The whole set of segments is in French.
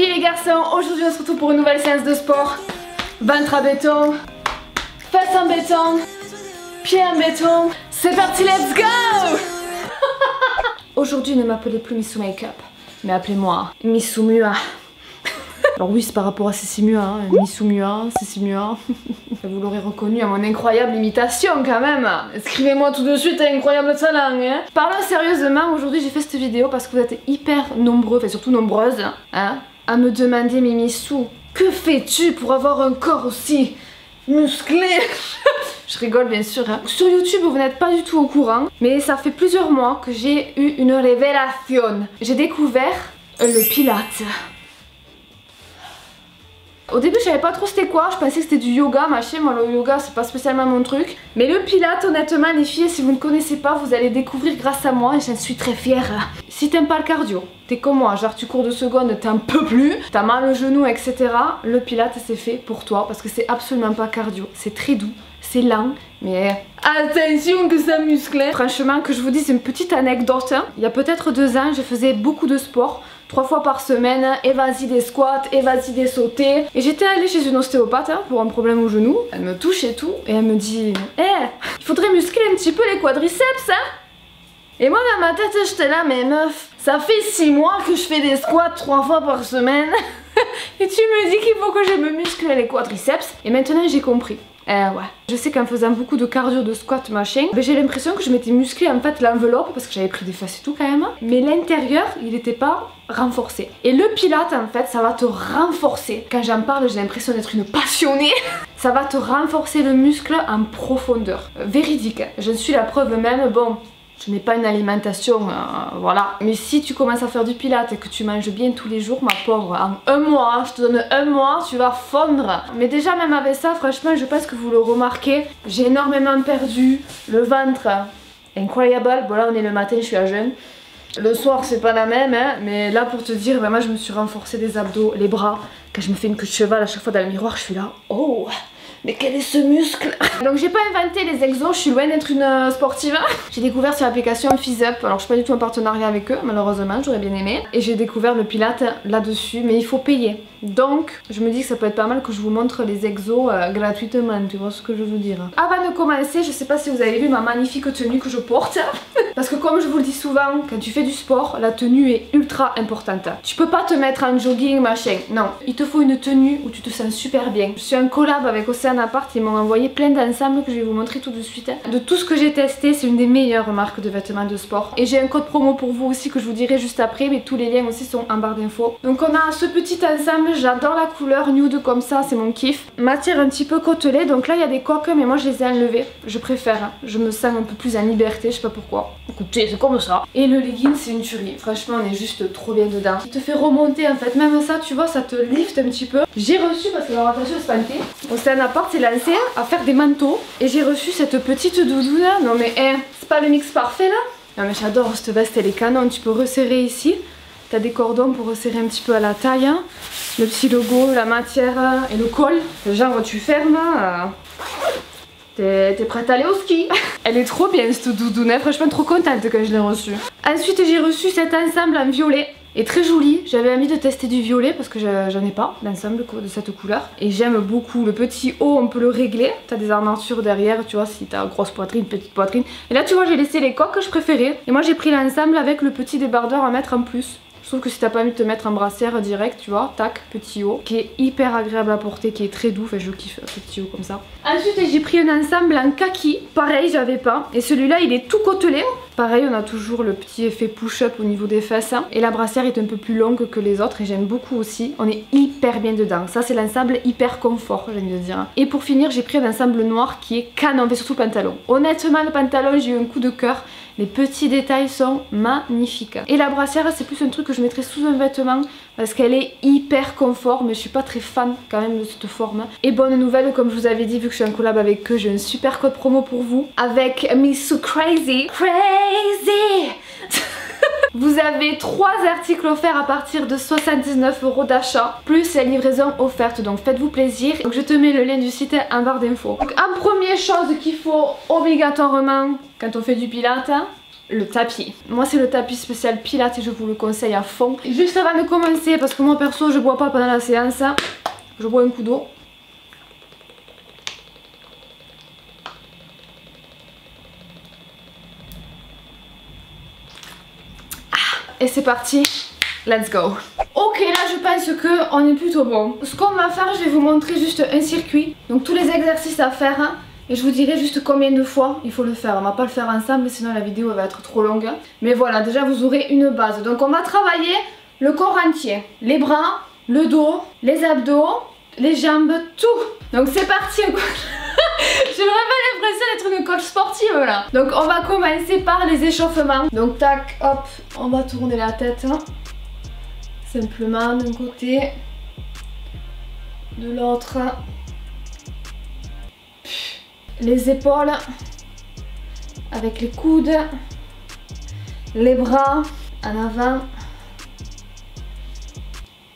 filles, les garçons, aujourd'hui on se retrouve pour une nouvelle séance de sport. Ventre à béton, fesses en béton, pieds en béton. C'est parti, let's go. Aujourd'hui ne m'appelez plus Missou Makeup, mais appelez-moi Missou Mua. Alors oui, c'est par rapport à Cécile Mua, hein. Missou Mua, Cécile Mua. Vous l'aurez reconnu à mon incroyable imitation quand même. Écrivez-moi tout de suite un incroyable talent, hein. Parlons sérieusement, aujourd'hui j'ai fait cette vidéo parce que vous êtes hyper nombreux, enfin surtout nombreuses, hein, à me demander, mais Missou, que fais-tu pour avoir un corps aussi musclé? Je rigole bien sûr, hein. Sur YouTube vous n'êtes pas du tout au courant, mais ça fait plusieurs mois que j'ai eu une révélation. J'ai découvert le Pilates. Au début je savais pas trop c'était quoi, je pensais que c'était du yoga, machin, moi le yoga c'est pas spécialement mon truc. Mais le Pilates, honnêtement les filles, si vous ne connaissez pas, vous allez découvrir grâce à moi et j'en suis très fière. Si t'aimes pas le cardio, t'es comme moi, genre tu cours 2 secondes, t'en peux plus, t'as mal au genou, etc. Le Pilates c'est fait pour toi parce que c'est absolument pas cardio, c'est très doux, c'est lent, mais attention que ça muscle. Franchement, que je vous dise une petite anecdote, hein. Il y a peut-être 2 ans, je faisais beaucoup de sport. 3 fois par semaine, et vas-y des squats, et vas-y des sautés. Et j'étais allée chez une ostéopathe, hein, pour un problème au genou. Elle me touche et tout, et elle me dit il faudrait muscler un petit peu les quadriceps, hein. Et moi dans ma tête j'étais là, mais meuf, ça fait 6 mois que je fais des squats 3 fois par semaine. Et tu me dis qu'il faut que je me muscle les quadriceps. Et maintenant j'ai compris. Ouais. Je sais qu'en faisant beaucoup de cardio, de squat, machin, j'ai l'impression que je m'étais musclé en fait l'enveloppe parce que j'avais pris des fesses et tout quand même. Mais l'intérieur, il n'était pas renforcé. Et le Pilates en fait, ça va te renforcer. Quand j'en parle, j'ai l'impression d'être une passionnée. Ça va te renforcer le muscle en profondeur. Véridique, je suis la preuve même. Bon, je n'ai pas une alimentation, voilà. Mais si tu commences à faire du Pilates et que tu manges bien tous les jours, ma pauvre, en 1 mois, je te donne 1 mois, tu vas fondre. Mais déjà même avec ça, franchement, je pense que vous le remarquez, j'ai énormément perdu. Le ventre, incroyable. Bon là on est le matin, je suis à jeûne. Le soir c'est pas la même, hein, mais là pour te dire, ben, moi je me suis renforcé des abdos, les bras. Quand je me fais une queue de cheval à chaque fois dans le miroir, je suis là, oh, mais quel est ce muscle? Donc j'ai pas inventé les exos, je suis loin d'être une sportive. J'ai découvert sur l'application FizzUp, alors je suis pas du tout en partenariat avec eux, malheureusement, j'aurais bien aimé. Et j'ai découvert le Pilates là-dessus, mais il faut payer. Donc je me dis que ça peut être pas mal que je vous montre les exos gratuitement, tu vois ce que je veux dire. Avant de commencer, je sais pas si vous avez vu ma magnifique tenue que je porte. Parce que comme je vous le dis souvent, quand tu fais du sport, la tenue est ultra importante. Tu peux pas te mettre en jogging, machin, non. Il te faut une tenue où tu te sens super bien. Je suis en collab avec Océan Apart, ils m'ont envoyé plein d'ensembles que je vais vous montrer tout de suite. De tout ce que j'ai testé, c'est une des meilleures marques de vêtements de sport. Et j'ai un code promo pour vous aussi que je vous dirai juste après, mais tous les liens aussi sont en barre d'infos. Donc on a ce petit ensemble, j'adore la couleur nude comme ça, c'est mon kiff. Matière un petit peu côtelée, donc là il y a des coques, mais moi je les ai enlevées. Je préfère, hein. Je me sens un peu plus en liberté, je sais pas pourquoi. Écoutez, c'est comme ça. Et le legging c'est une tuerie, franchement on est juste trop bien dedans. Il te fait remonter en fait, même ça tu vois, ça te lift un petit peu. J'ai reçu, parce que l'orientation est spantée, Océan Apart s'est lancé à faire des manteaux. Et j'ai reçu cette petite doudoune, non mais c'est pas le mix parfait là? Non mais j'adore cette veste, elle est canon, tu peux resserrer ici. T'as des cordons pour resserrer un petit peu à la taille, hein. Le petit logo, la matière et le col. Genre tu fermes, t'es prête à aller au ski. Elle est trop bien cette doudoune, franchement trop contente quand je l'ai reçue. Ensuite j'ai reçu cet ensemble en violet. Et très joli, j'avais envie de tester du violet parce que j'en ai pas d'ensemble de cette couleur. Et j'aime beaucoup le petit haut, on peut le régler. T'as des armatures derrière, tu vois, si t'as grosse poitrine, petite poitrine. Et là tu vois j'ai laissé les coques que je préférais. Et moi j'ai pris l'ensemble avec le petit débardeur à mettre en plus. Je trouve que si t'as pas envie de te mettre en brassière direct, tu vois, tac, petit haut, qui est hyper agréable à porter, qui est très doux, enfin je kiffe ce petit haut comme ça. Ensuite j'ai pris un ensemble en kaki, pareil j'avais pas, et celui-là il est tout côtelé. Pareil on a toujours le petit effet push-up au niveau des fesses, hein. Et la brassière est un peu plus longue que les autres et j'aime beaucoup aussi. On est hyper bien dedans, ça c'est l'ensemble hyper confort j'ai envie de dire. Et pour finir j'ai pris un ensemble noir qui est canon, mais surtout le pantalon. Honnêtement le pantalon j'ai eu un coup de cœur. Les petits détails sont magnifiques. Et la brassière c'est plus un truc que je mettrais sous un vêtement parce qu'elle est hyper confort, mais je suis pas très fan quand même de cette forme. Et bonne nouvelle, comme je vous avais dit, vu que je suis en collab avec eux, j'ai un super code promo pour vous avec Missou Crazy. Vous avez 3 articles offerts à partir de 79 € d'achat, plus la livraison offerte, donc faites-vous plaisir. Donc je te mets le lien du site en barre d'infos. Donc en première chose qu'il faut obligatoirement quand on fait du Pilates, le tapis. Moi c'est le tapis spécial Pilates et je vous le conseille à fond. Et juste avant de commencer, parce que moi perso je bois pas pendant la séance, je bois un coup d'eau. Et c'est parti, let's go. Ok, là je pense que on est plutôt bon. Ce qu'on va faire, je vais vous montrer juste un circuit. Donc tous les exercices à faire hein, et je vous dirai juste combien de fois il faut le faire. On va pas le faire ensemble sinon la vidéo va être trop longue. Mais voilà, déjà vous aurez une base. Donc on va travailler le corps entier. Les bras, le dos, les abdos, les jambes, tout. Donc c'est parti. J'ai vraiment l'impression d'être une coach sportive là. Donc on va commencer par les échauffements. Donc tac, hop, on va tourner la tête. Simplement d'un côté, de l'autre. Les épaules, avec les coudes, les bras en avant.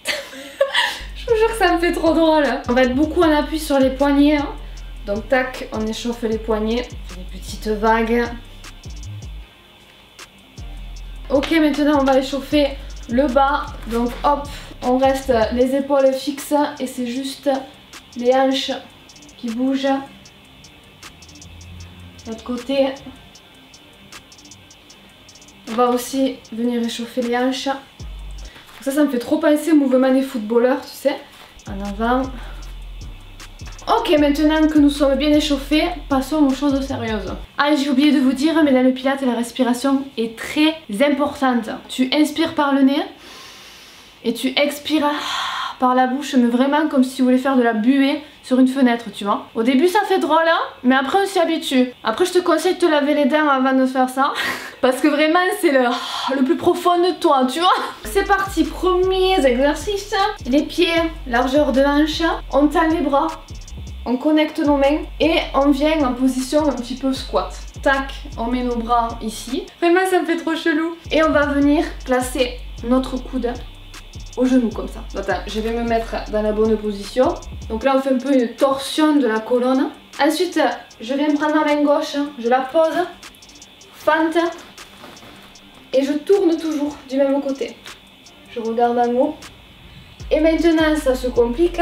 Je vous jure que ça me fait trop drôle. On va être beaucoup en appui sur les poignets. Hein. Donc tac, on échauffe les poignets, des petites vagues. Ok, maintenant on va échauffer le bas. Donc hop, on reste les épaules fixes et c'est juste les hanches qui bougent. L'autre côté. On va aussi venir échauffer les hanches. Ça me fait trop penser au mouvement des footballeurs, tu sais. En avant. Ok, maintenant que nous sommes bien échauffés, passons aux choses sérieuses. Ah, j'ai oublié de vous dire, mais dans le pilates, la respiration est très importante. Tu inspires par le nez et tu expires par la bouche, mais vraiment comme si tu voulais faire de la buée sur une fenêtre, tu vois. Au début, ça fait drôle, hein, mais après, on s'y habitue. Après, je te conseille de te laver les dents avant de faire ça, parce que vraiment, c'est le plus profond de toi, tu vois. C'est parti, premier exercice. Les pieds, largeur de hanche, on tend les bras. On connecte nos mains et on vient en position un petit peu squat. Tac, on met nos bras ici. Vraiment, ça me fait trop chelou. Et on va venir placer notre coude au genou comme ça. Attends, je vais me mettre dans la bonne position. Donc là, on fait un peu une torsion de la colonne. Ensuite, je viens prendre ma main gauche, je la pose, fente et je tourne toujours du même côté. Je regarde en haut. Et maintenant, ça se complique.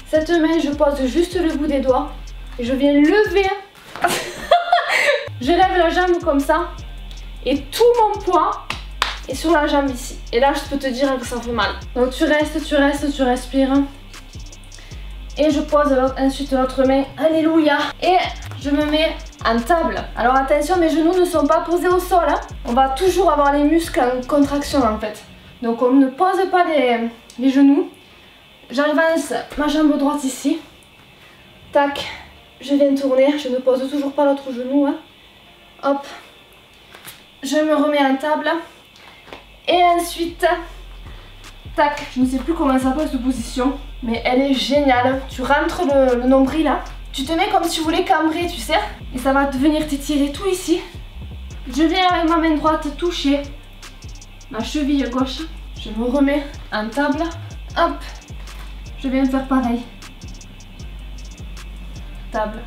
Cette main, je pose juste le bout des doigts et je viens lever. Je lève la jambe comme ça et tout mon poids est sur la jambe ici. Et là, je peux te dire que ça fait mal. Donc tu restes, tu respires. Et je pose ensuite l'autre main. Alléluia. Et je me mets en table. Alors attention, mes genoux ne sont pas posés au sol. Hein. On va toujours avoir les muscles en contraction en fait. Donc on ne pose pas les genoux. J'avance ma jambe droite ici. Tac, je viens tourner. Je ne pose toujours pas l'autre genou. Hein. Hop. Je me remets en table. Et ensuite, tac, je ne sais plus comment ça s'appelle cette position. Mais elle est géniale. Tu rentres le nombril là. Tu te mets comme si tu voulais cambrer, tu sais. Et ça va te venir t'étirer tout ici. Je viens avec ma main droite toucher ma cheville gauche. Je me remets en table. Hop. Je viens faire pareil. Table.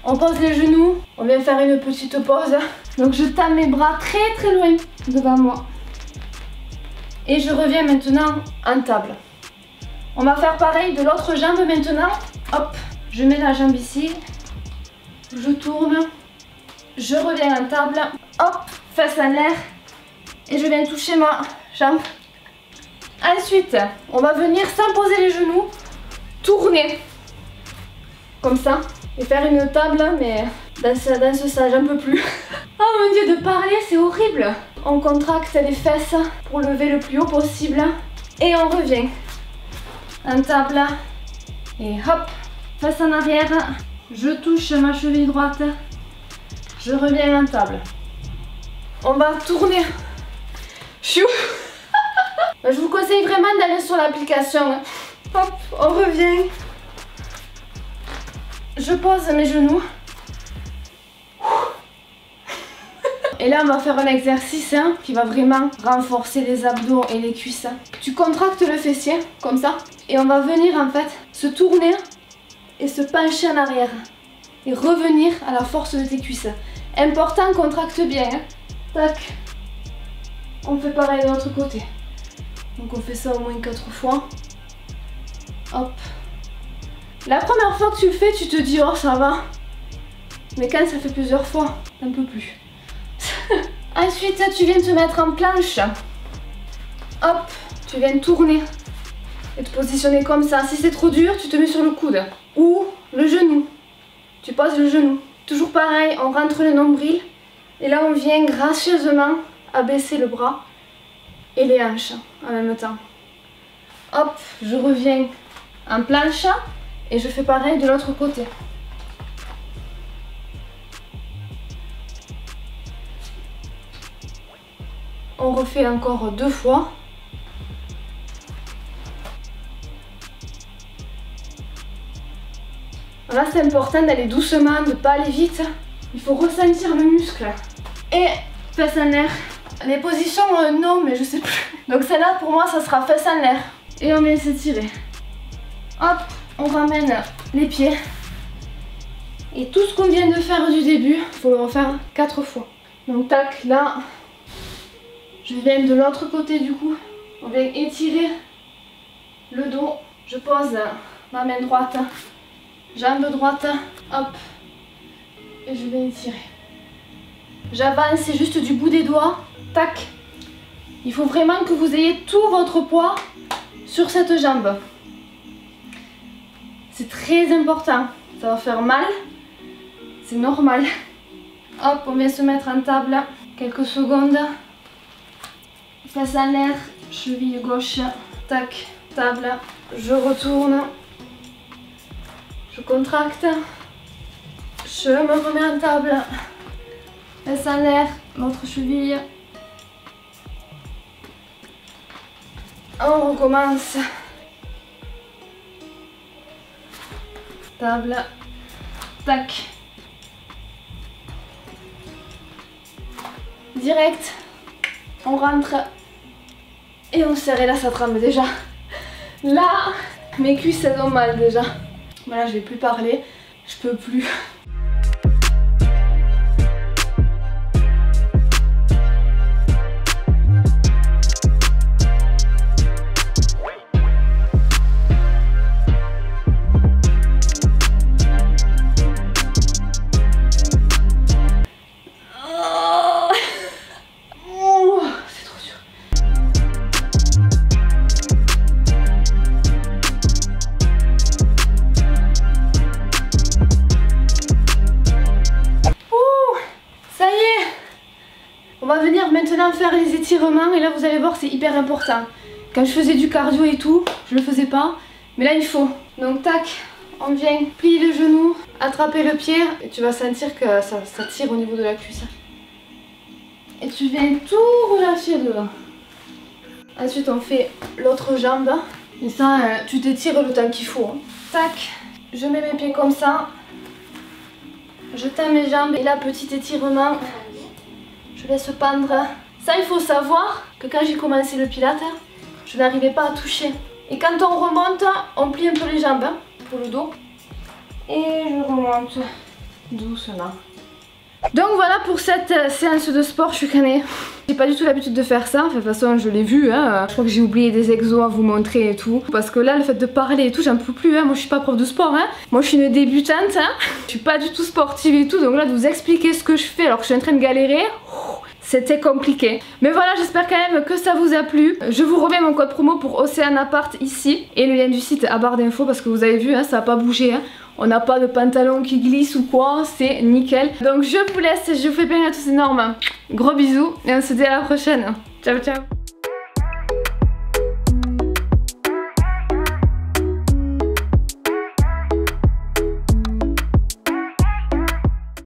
On pose les genoux. On vient faire une petite pause. Donc je tends mes bras très loin devant moi. Et je reviens maintenant en table. On va faire pareil de l'autre jambe maintenant. Hop. Je mets la jambe ici. Je tourne. Je reviens en table. Hop. Fesse en l'air. Et je viens toucher ma jambe. Ensuite, on va venir sans poser les genoux, tourner comme ça et faire une table, mais dans ce sens, j'en peux plus. Oh mon dieu, de parler, c'est horrible. On contracte les fesses pour lever le plus haut possible et on revient en table et hop, face en arrière, je touche ma cheville droite, je reviens en table. On va tourner. Chou. Je vous conseille vraiment d'aller sur l'application. Hop, on revient. Je pose mes genoux. Et là, on va faire un exercice qui va vraiment renforcer les abdos et les cuisses. Tu contractes le fessier, comme ça. Et on va venir en fait se tourner et se pencher en arrière. Et revenir à la force de tes cuisses. Important, contracte bien. Tac. On fait pareil de l'autre côté. Donc on fait ça au moins 4 fois. Hop. La première fois que tu le fais, tu te dis oh ça va. Mais quand ça fait plusieurs fois, un peu plus. Ensuite, tu viens te mettre en planche. Hop, tu viens tourner et te positionner comme ça. Si c'est trop dur, tu te mets sur le coude ou le genou. Tu poses le genou. Toujours pareil, on rentre le nombril et là on vient gracieusement abaisser le bras et les hanches en même temps. Hop, je reviens en planche et je fais pareil de l'autre côté. On refait encore 2 fois. Là c'est important d'aller doucement, de ne pas aller vite. Il faut ressentir le muscle. Et fesses en l'air. Les positions non mais je sais plus. Donc celle-là pour moi ça sera fesses en l'air. Et on vient s'étirer. Hop, on ramène les pieds. Et tout ce qu'on vient de faire du début, il faut le refaire 4 fois. Donc tac, là, je viens de l'autre côté du coup. On vient étirer le dos. Je pose ma main droite, jambe droite, hop. Et je vais étirer. J'avance, c'est juste du bout des doigts. Tac. Il faut vraiment que vous ayez tout votre poids sur cette jambe. C'est très important. Ça va faire mal. C'est normal. Hop, on vient se mettre en table. Quelques secondes. Face en l'air. Cheville gauche. Tac. Table. Je retourne. Je contracte. Je me remets en table. Face en l'air. L'autre cheville. On recommence. Table. Tac. Direct. On rentre. Et on serre. Et là ça tremble déjà. Là, mes cuisses elles ont mal déjà. Voilà, je vais plus parler. Je peux plus. On va venir maintenant faire les étirements et là vous allez voir c'est hyper important. Quand je faisais du cardio et tout, je le faisais pas, mais là il faut. Donc tac, on vient plier le genou, attraper le pied et tu vas sentir que ça tire au niveau de la cuisse. Et tu viens tout relâcher devant. Ensuite on fait l'autre jambe et ça tu t'étires le temps qu'il faut. Tac, je mets mes pieds comme ça, je tends mes jambes et là petit étirement. Je laisse pendre. Ça il faut savoir que quand j'ai commencé le pilates, je n'arrivais pas à toucher. Et quand on remonte, on plie un peu les jambes pour le dos. Et je remonte doucement. Donc voilà pour cette séance de sport, je suis canée. J'ai pas du tout l'habitude de faire ça, enfin, de toute façon je l'ai vu, hein. Je crois que j'ai oublié des exos à vous montrer et tout. Parce que là le fait de parler et tout, j'en peux plus, hein. Moi je suis pas prof de sport, hein. Moi je suis une débutante, hein. Je suis pas du tout sportive et tout, donc là de vous expliquer ce que je fais alors que je suis en train de galérer, c'était compliqué. Mais voilà, j'espère quand même que ça vous a plu. Je vous remets mon code promo pour Océane Appart ici. Et le lien du site à barre d'infos parce que vous avez vu, hein, ça n'a pas bougé, hein. On n'a pas de pantalon qui glisse ou quoi, c'est nickel. Donc je vous laisse, je vous fais plein à tous énormes. Gros bisous et on se dit à la prochaine. Ciao ciao.